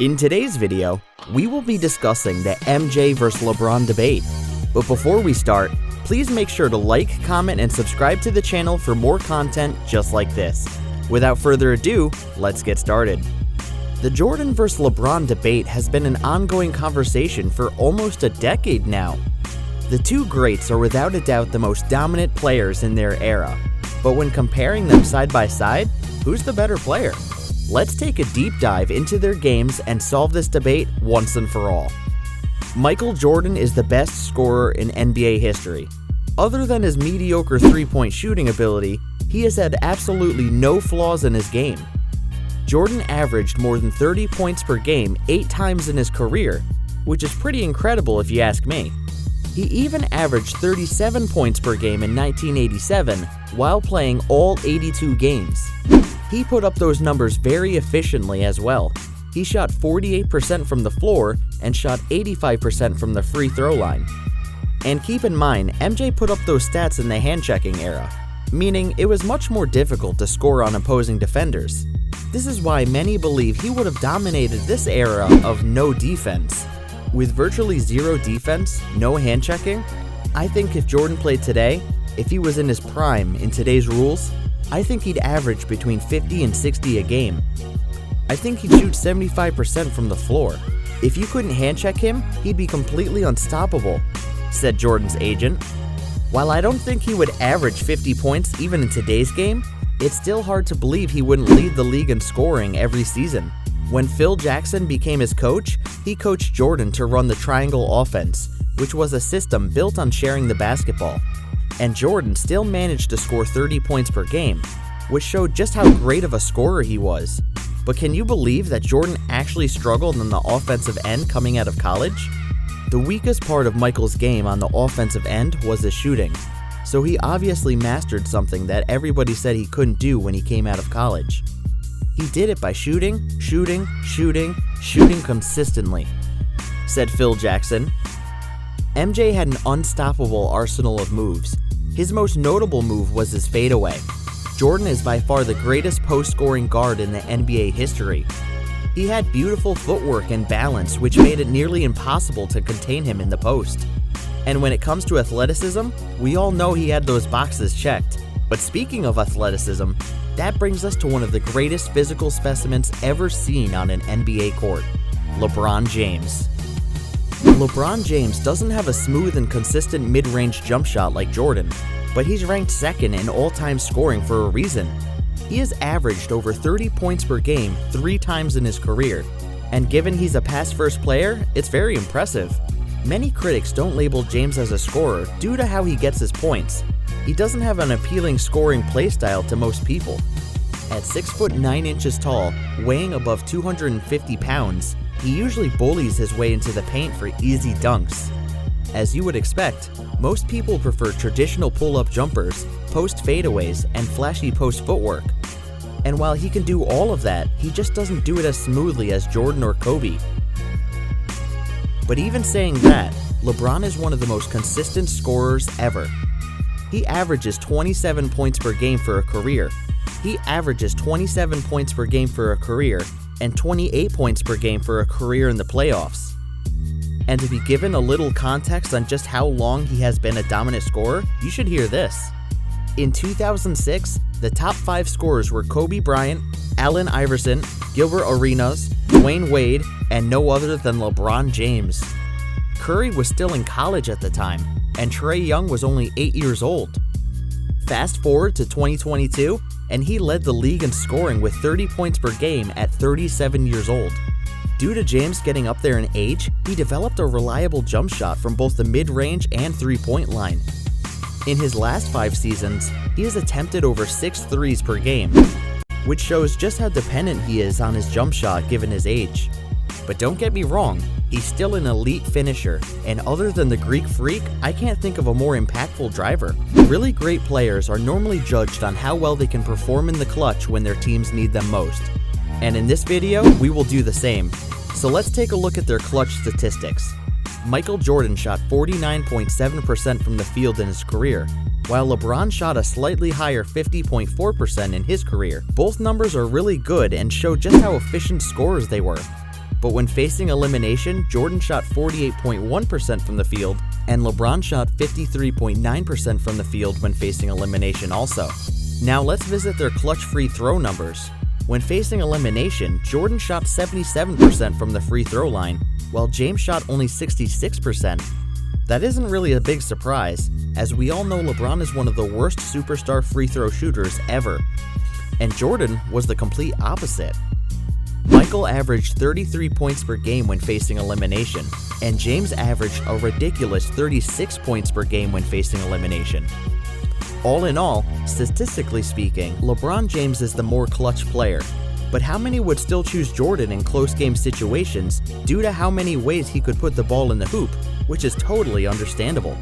In today's video, we will be discussing the MJ vs LeBron debate. But before we start, please make sure to like, comment, and subscribe to the channel for more content just like this. Without further ado, let's get started. The Jordan vs LeBron debate has been an ongoing conversation for almost a decade now. The two greats are without a doubt the most dominant players in their era. But when comparing them side by side, who's the better player? Let's take a deep dive into their games and solve this debate once and for all. Michael Jordan is the best scorer in NBA history. Other than his mediocre three-point shooting ability, he has had absolutely no flaws in his game. Jordan averaged more than 30 points per game 8 times in his career, which is pretty incredible if you ask me. He even averaged 37 points per game in 1987 while playing all 82 games. He put up those numbers very efficiently as well. He shot 48% from the floor and shot 85% from the free throw line. And keep in mind, MJ put up those stats in the hand-checking era, meaning it was much more difficult to score on opposing defenders. This is why many believe he would have dominated this era of no defense. With virtually zero defense, no hand-checking, I think if Jordan played today, if he was in his prime in today's rules, I think he'd average between 50 and 60 a game. I think he'd shoot 75% from the floor. If you couldn't hand-check him, he'd be completely unstoppable, said Jordan's agent. While I don't think he would average 50 points even in today's game, it's still hard to believe he wouldn't lead the league in scoring every season. When Phil Jackson became his coach, he coached Jordan to run the triangle offense, which was a system built on sharing the basketball. And Jordan still managed to score 30 points per game, which showed just how great of a scorer he was. But can you believe that Jordan actually struggled on the offensive end coming out of college? The weakest part of Michael's game on the offensive end was his shooting, so he obviously mastered something that everybody said he couldn't do when he came out of college. He did it by shooting consistently, said Phil Jackson. MJ had an unstoppable arsenal of moves. His most notable move was his fadeaway. Jordan is by far the greatest post-scoring guard in the NBA history. He had beautiful footwork and balance, which made it nearly impossible to contain him in the post. And when it comes to athleticism, we all know he had those boxes checked. But speaking of athleticism, that brings us to one of the greatest physical specimens ever seen on an NBA court, LeBron James. LeBron James doesn't have a smooth and consistent mid-range jump shot like Jordan, but he's ranked second in all-time scoring for a reason. He has averaged over 30 points per game 3 times in his career, and given he's a pass-first player, it's very impressive. Many critics don't label James as a scorer due to how he gets his points. He doesn't have an appealing scoring playstyle to most people. At 6 foot 9 inches tall, weighing above 250 pounds, he usually bullies his way into the paint for easy dunks. As you would expect, most people prefer traditional pull-up jumpers, post fadeaways, and flashy post footwork. And while he can do all of that, he just doesn't do it as smoothly as Jordan or Kobe. But even saying that, LeBron is one of the most consistent scorers ever. He averages 27 points per game for a career. He averages 27 points per game for a career and 28 points per game for a career in the playoffs. And to be given a little context on just how long he has been a dominant scorer, you should hear this. In 2006, the top 5 scorers were Kobe Bryant, Allen Iverson, Gilbert Arenas, Dwayne Wade, and no other than LeBron James. Curry was still in college at the time, and Trae Young was only 8 years old. Fast forward to 2022, and he led the league in scoring with 30 points per game at 37 years old. Due to James getting up there in age, he developed a reliable jump shot from both the mid-range and three-point line. In his last 5 seasons, he has attempted over 6 threes per game, which shows just how dependent he is on his jump shot given his age. But don't get me wrong, he's still an elite finisher, and other than the Greek Freak, I can't think of a more impactful driver. Really great players are normally judged on how well they can perform in the clutch when their teams need them most. And in this video, we will do the same. So let's take a look at their clutch statistics. Michael Jordan shot 49.7% from the field in his career, while LeBron shot a slightly higher 50.4% in his career. Both numbers are really good and show just how efficient scorers they were. But when facing elimination, Jordan shot 48.1% from the field, and LeBron shot 53.9% from the field when facing elimination also. Now let's visit their clutch free throw numbers. When facing elimination, Jordan shot 77% from the free throw line, while James shot only 66%. That isn't really a big surprise, as we all know LeBron is one of the worst superstar free throw shooters ever, and Jordan was the complete opposite. Michael averaged 33 points per game when facing elimination, and James averaged a ridiculous 36 points per game when facing elimination. All in all, statistically speaking, LeBron James is the more clutch player, but how many would still choose Jordan in close game situations due to how many ways he could put the ball in the hoop, which is totally understandable.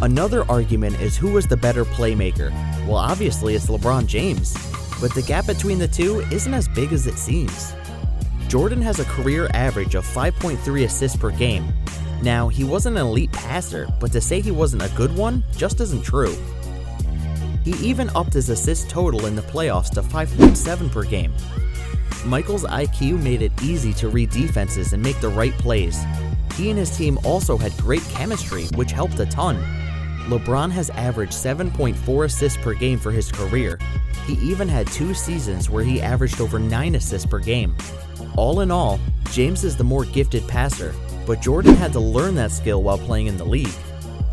Another argument is who was the better playmaker. Well, obviously it's LeBron James, but the gap between the two isn't as big as it seems. Jordan has a career average of 5.3 assists per game. Now, he wasn't an elite passer, but to say he wasn't a good one just isn't true. He even upped his assist total in the playoffs to 5.7 per game. Michael's IQ made it easy to read defenses and make the right plays. He and his team also had great chemistry, which helped a ton. LeBron has averaged 7.4 assists per game for his career. He even had 2 seasons where he averaged over 9 assists per game. All in all, James is the more gifted passer, but Jordan had to learn that skill while playing in the league.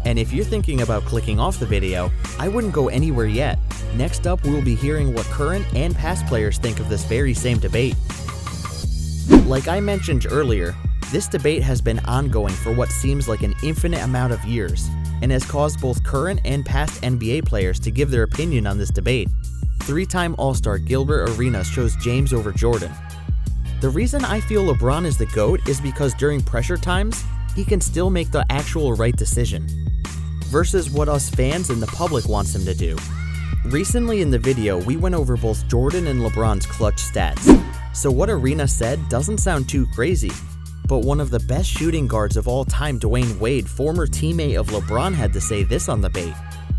And if you're thinking about clicking off the video, I wouldn't go anywhere yet. Next up, we'll be hearing what current and past players think of this very same debate. Like I mentioned earlier, this debate has been ongoing for what seems like an infinite amount of years, and has caused both current and past NBA players to give their opinion on this debate. 3-time All-Star Gilbert Arenas chose James over Jordan. The reason I feel LeBron is the GOAT is because during pressure times, he can still make the actual right decision, versus what us fans and the public wants him to do. Recently in the video, we went over both Jordan and LeBron's clutch stats, so what Arenas said doesn't sound too crazy. But one of the best shooting guards of all time, Dwayne Wade, former teammate of LeBron, had to say this on the debate.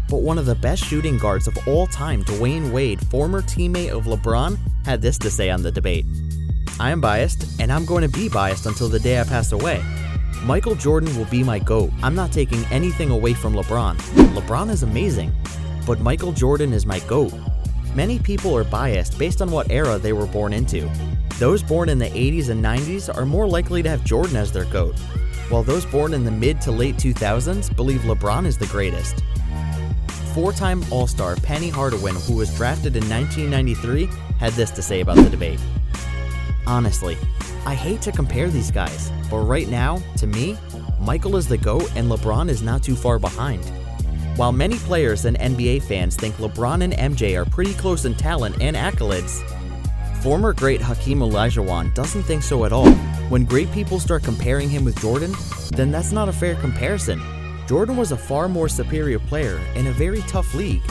But one of the best shooting guards of all time, Dwayne Wade, former teammate of LeBron, had this to say on the debate. I am biased, and I'm going to be biased until the day I pass away. Michael Jordan will be my GOAT. I'm not taking anything away from LeBron. LeBron is amazing, but Michael Jordan is my GOAT. Many people are biased based on what era they were born into. Those born in the 80s and 90s are more likely to have Jordan as their GOAT, while those born in the mid to late 2000s believe LeBron is the greatest. 4-time All-Star Penny Hardaway, who was drafted in 1993, had this to say about the debate. Honestly, I hate to compare these guys, but right now, to me, Michael is the GOAT and LeBron is not too far behind. While many players and NBA fans think LeBron and MJ are pretty close in talent and accolades, former great Hakeem Olajuwon doesn't think so at all. When great people start comparing him with Jordan, then that's not a fair comparison. Jordan was a far more superior player in a very tough league,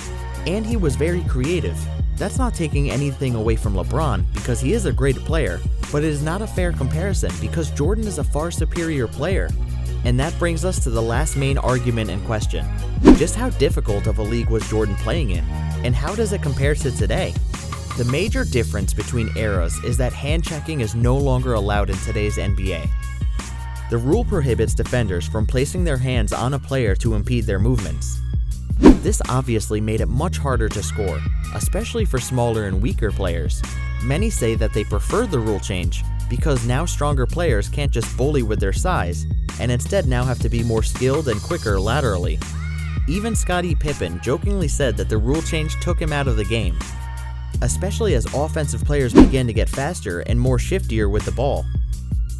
and he was very creative. That's not taking anything away from LeBron because he is a great player, but it is not a fair comparison because Jordan is a far superior player. And that brings us to the last main argument in question. Just how difficult of a league was Jordan playing in, and how does it compare to today? The major difference between eras is that hand checking is no longer allowed in today's NBA. The rule prohibits defenders from placing their hands on a player to impede their movements. This obviously made it much harder to score, especially for smaller and weaker players. Many say that they prefer the rule change because now stronger players can't just bully with their size, and instead now have to be more skilled and quicker laterally. Even Scottie Pippen jokingly said that the rule change took him out of the game, especially as offensive players began to get faster and more shiftier with the ball.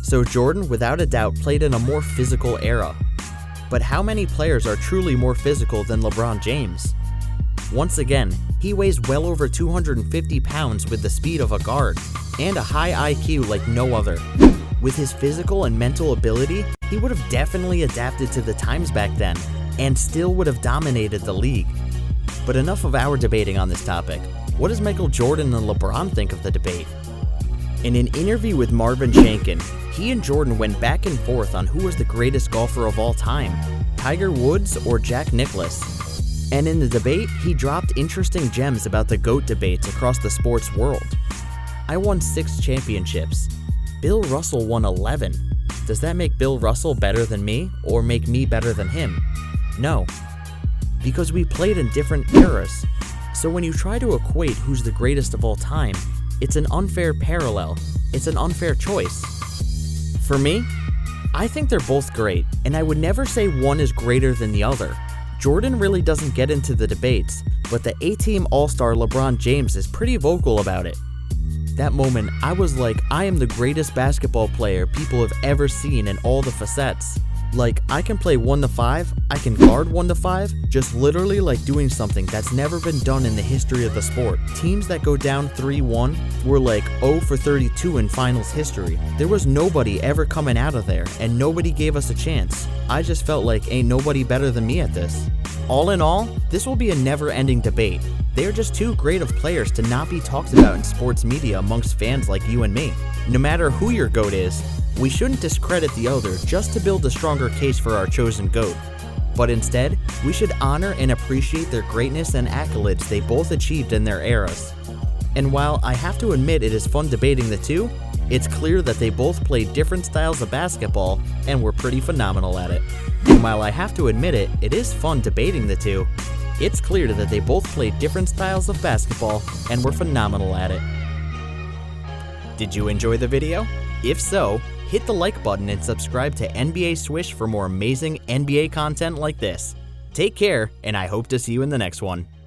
So Jordan, without a doubt, played in a more physical era. But how many players are truly more physical than LeBron James? Once again, he weighs well over 250 pounds with the speed of a guard, and a high IQ like no other. With his physical and mental ability, he would have definitely adapted to the times back then, and still would have dominated the league. But enough of our debating on this topic. What does Michael Jordan and LeBron think of the debate? In an interview with Marvin Shankin, he and Jordan went back and forth on who was the greatest golfer of all time, Tiger Woods or Jack Nicklaus. And in the debate, he dropped interesting gems about the GOAT debates across the sports world. I won 6 championships. Bill Russell won 11. Does that make Bill Russell better than me or make me better than him? No, because we played in different eras. So when you try to equate who's the greatest of all time, it's an unfair parallel. It's an unfair choice. For me, I think they're both great, and I would never say one is greater than the other. Jordan really doesn't get into the debates, but the A-Team All-Star LeBron James is pretty vocal about it. That moment, I was like, I am the greatest basketball player people have ever seen in all the facets. Like, I can play 1 to 5, I can guard 1 to 5, just literally like doing something that's never been done in the history of the sport. Teams that go down 3-1 were like 0 for 32 in finals history. There was nobody ever coming out of there, and nobody gave us a chance. I just felt like ain't nobody better than me at this. All in all, this will be a never-ending debate. They are just too great of players to not be talked about in sports media amongst fans like you and me. No matter who your GOAT is, we shouldn't discredit the other just to build a stronger case for our chosen GOAT. But instead, we should honor and appreciate their greatness and accolades they both achieved in their eras. And while I have to admit it is fun debating the two, it's clear that they both played different styles of basketball and were pretty phenomenal at it. And while I have to admit it is fun debating the two, it's clear that they both played different styles of basketball and were phenomenal at it. Did you enjoy the video? If so, hit the like button and subscribe to NBA Swish for more amazing NBA content like this. Take care, and I hope to see you in the next one.